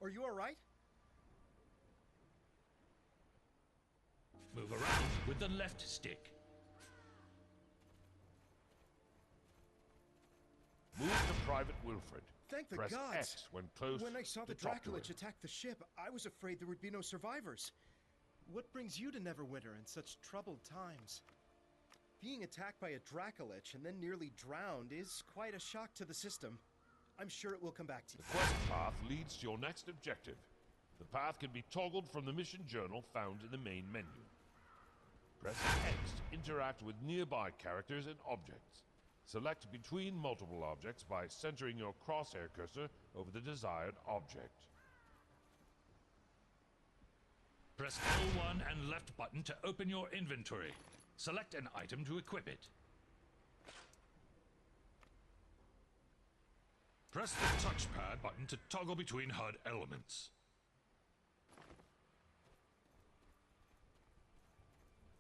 Are you alright? Move around with the left stick. Move to Private Wilfred. Thank the Press gods! X when close When I saw the to talk to Draculich him. attack the ship, I was afraid there would be no survivors. What brings you to Neverwinter in such troubled times? Being attacked by a Draculich and then nearly drowned is quite a shock to the system. I'm sure it will come back to you. The quest path leads to your next objective. The path can be toggled from the mission journal found in the main menu. Press X to interact with nearby characters and objects. Select between multiple objects by centering your crosshair cursor over the desired object. Press L1 and left button to open your inventory. Select an item to equip it. Press the touchpad button to toggle between HUD elements.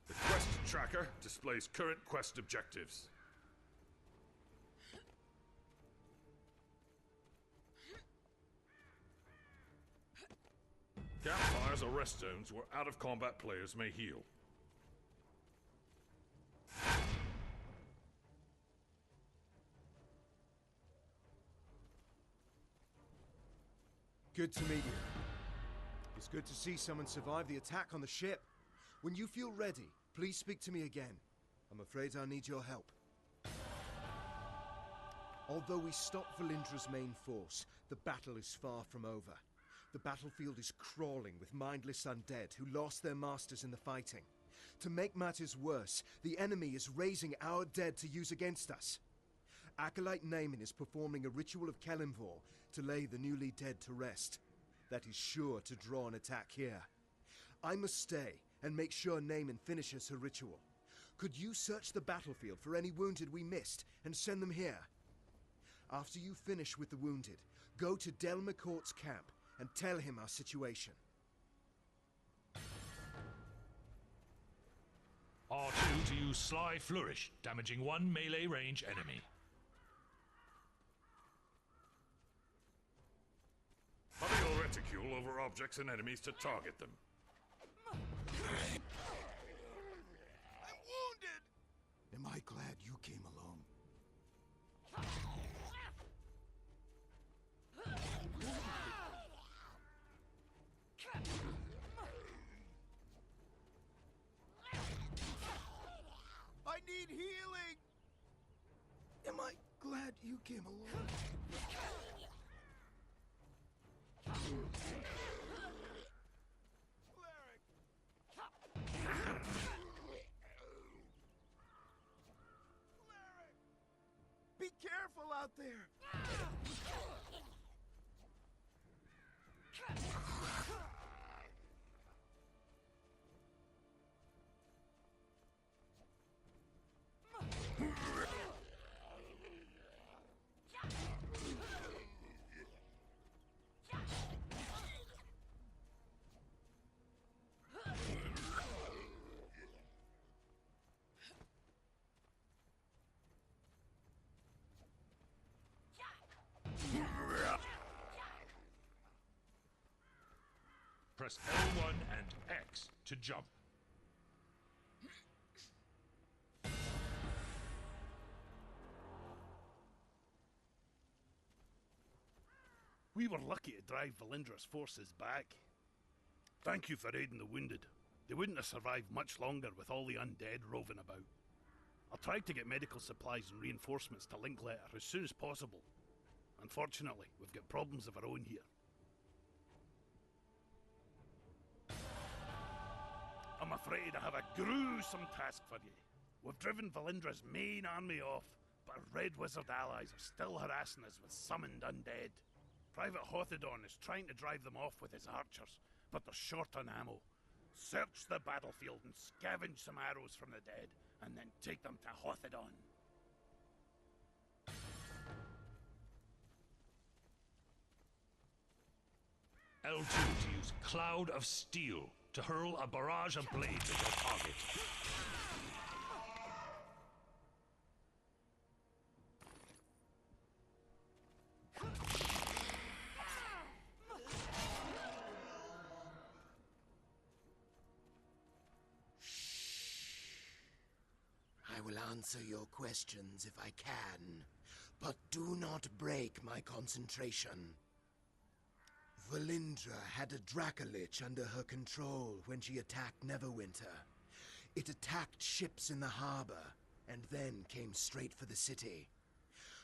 The quest tracker displays current quest objectives. Campfires or rest zones where out-of-combat players may heal. Good to meet you. It's good to see someone survive the attack on the ship. When you feel ready, please speak to me again. I'm afraid I need your help. Although we stopped Valindra's main force, the battle is far from over. The battlefield is crawling with mindless undead who lost their masters in the fighting. To make matters worse, the enemy is raising our dead to use against us. Acolyte Naaman is performing a ritual of Kelimvor to lay the newly dead to rest. That is sure to draw an attack here. I must stay and make sure Naaman finishes her ritual. Could you search the battlefield for any wounded we missed and send them here? After you finish with the wounded, go to Del McCourt's camp and tell him our situation. R2 to use Sly Flourish, damaging one melee range enemy. Hover your reticule over objects and enemies to target them. I'm wounded! Am I glad you came along? I need healing! Am I glad you came along? Be careful out there! Press L1 and X to jump. We were lucky to drive Valindra's forces back. Thank you for aiding the wounded. They wouldn't have survived much longer with all the undead roving about. I'll try to get medical supplies and reinforcements to Linkletter as soon as possible. Unfortunately, we've got problems of our own here. I'm afraid I have a gruesome task for you. We've driven Valindra's main army off, but our Red Wizard allies are still harassing us with summoned undead. Private Hothedon is trying to drive them off with his archers, but they're short on ammo. Search the battlefield and scavenge some arrows from the dead, and then take them to Hothedon. L2 to use Cloud of Steel to hurl a barrage of blades at your target. answer your questions if I can, but do not break my concentration. Valindra had a Dracolich under her control when she attacked Neverwinter. It attacked ships in the harbor, and then came straight for the city.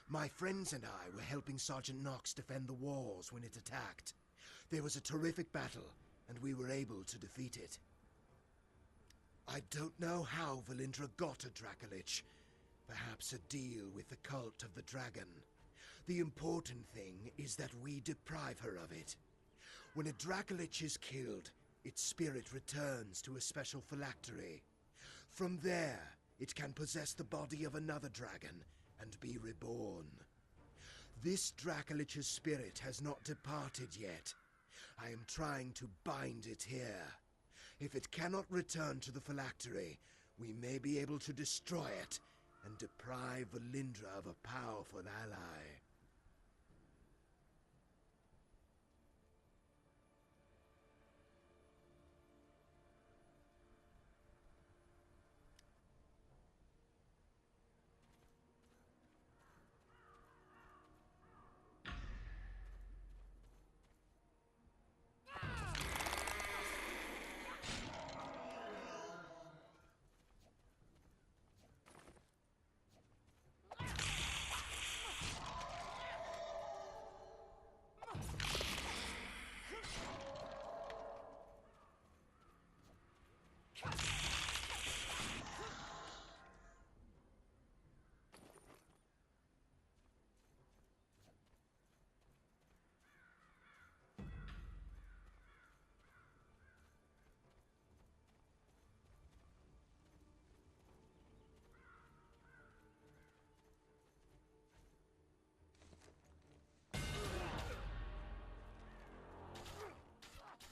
My friends and I were helping Sergeant Knox defend the walls when it attacked. There was a terrific battle, and we were able to defeat it. I don't know how Valindra got a Dracolich. Perhaps a deal with the cult of the dragon. The important thing is that we deprive her of it. When a Dracolich is killed, its spirit returns to a special phylactery. From there, it can possess the body of another dragon and be reborn. This Dracolich's spirit has not departed yet. I am trying to bind it here. If it cannot return to the phylactery, we may be able to destroy it and deprive Valindra of a powerful ally.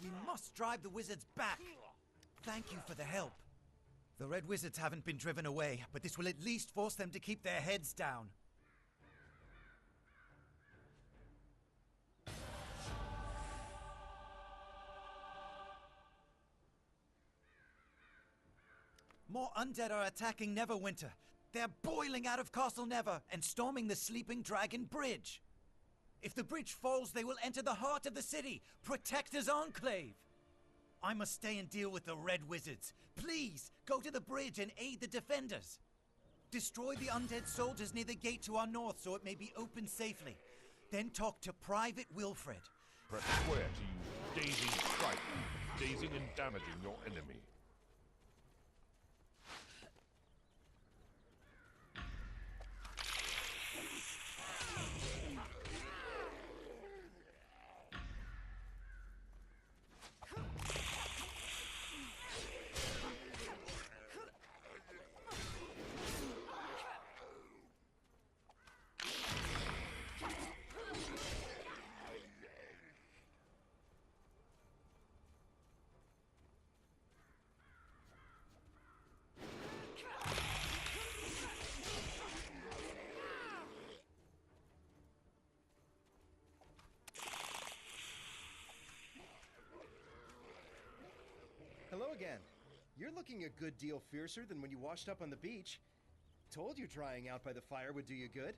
We must drive the wizards back. Thank you for the help. The Red Wizards haven't been driven away, but this will at least force them to keep their heads down. More undead are attacking Neverwinter. They're boiling out of Castle Never and storming the Sleeping Dragon Bridge. If the bridge falls, they will enter the heart of the city. Protector's Enclave. I must stay and deal with the Red Wizards. Please, go to the bridge and aid the defenders. Destroy the undead soldiers near the gate to our north so it may be opened safely. Then talk to Private Wilfred. Press square to use Dazing Strike, dazing and damaging your enemy. Hello again. You're looking a good deal fiercer than when you washed up on the beach. Told you trying out by the fire would do you good.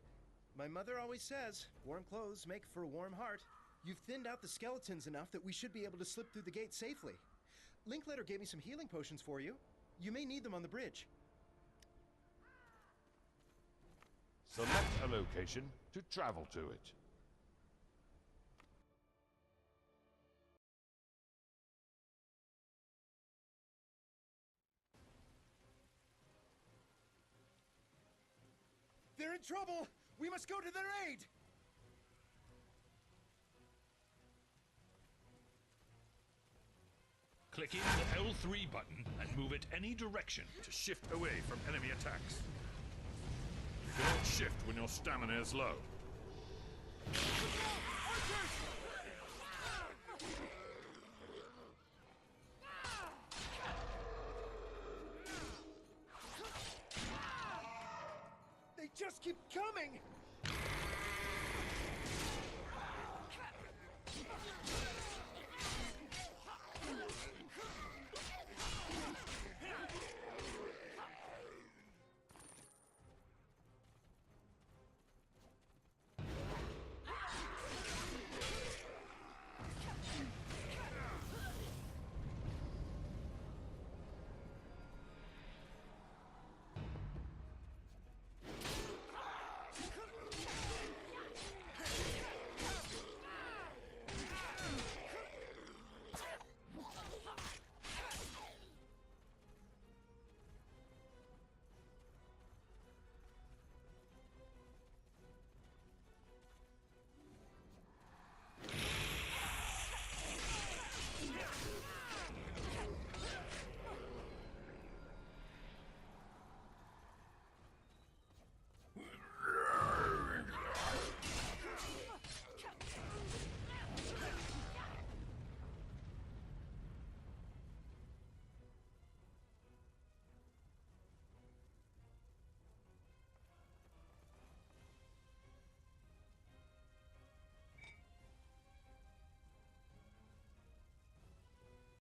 My mother always says, warm clothes make for a warm heart. You've thinned out the skeletons enough that we should be able to slip through the gate safely. Linkletter gave me some healing potions for you. You may need them on the bridge. Select a location to travel to it. They're in trouble! We must go to their aid! Click in the L3 button and move it any direction. To shift away from enemy attacks. You cannot shift when your stamina is low. They just keep coming!